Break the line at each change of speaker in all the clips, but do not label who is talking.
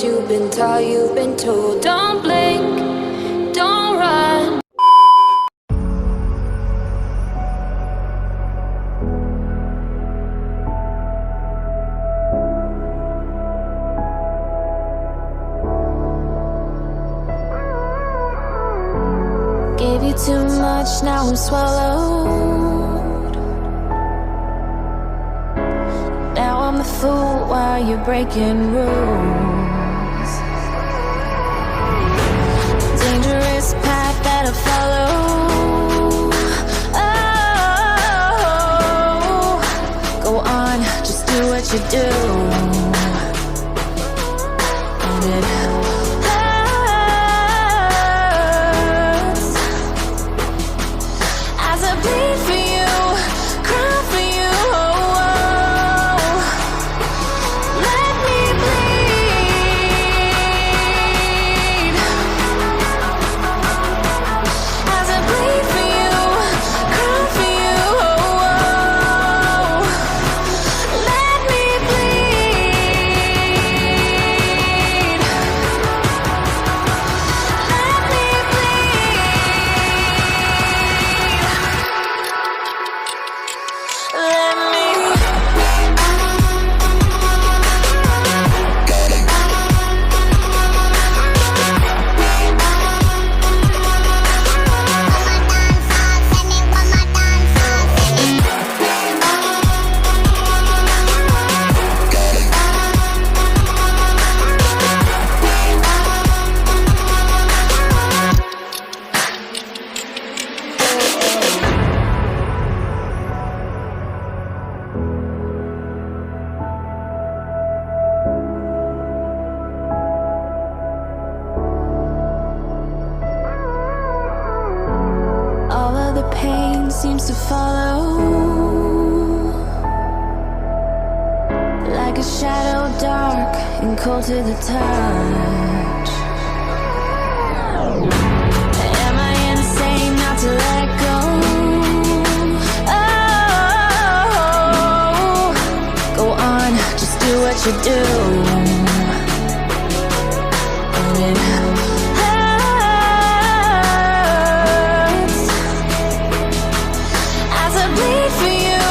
you've been taught, you've been told. Don't blink, don't run. Gave you too much, now I'm swallowed. Now I'm the fool while you're breaking rules. Dangerous path that I follow. Oh, go on, just do what you do. And it bleed for you, cry for you, oh, oh. Let me bleed. As I bleed for you, cry for you, oh, oh. Let me bleed. Let me pain seems to follow, like a shadow, dark and cold to the touch. Am I insane not to let go? Oh, go on, just do what you do. And it bleed for you,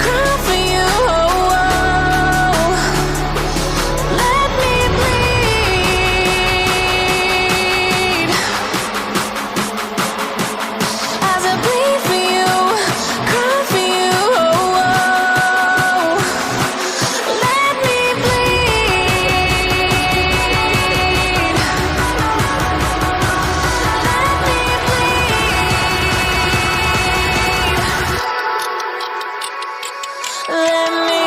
cry for you, oh, oh. Let me bleed. As I bleed for you, cry for you, oh, oh. Let me bleed. Let me bleed. Let me.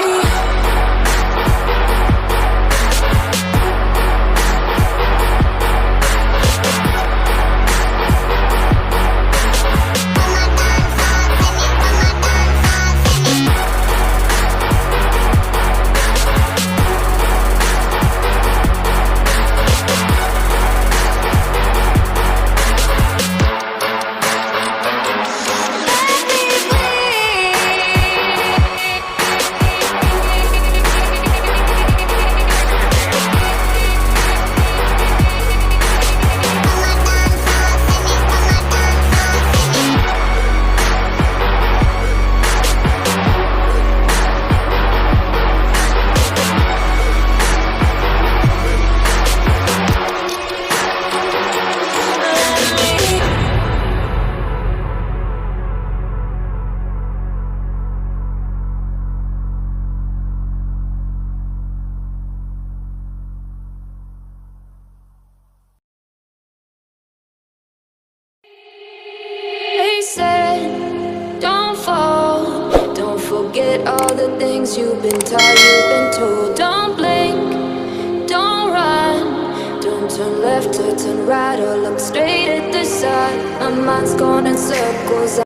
They said, don't fall, don't forget all the things you've been taught, you've been told. Don't blink, don't run, don't turn left or turn right or look straight at the sun. My mind's going in circles.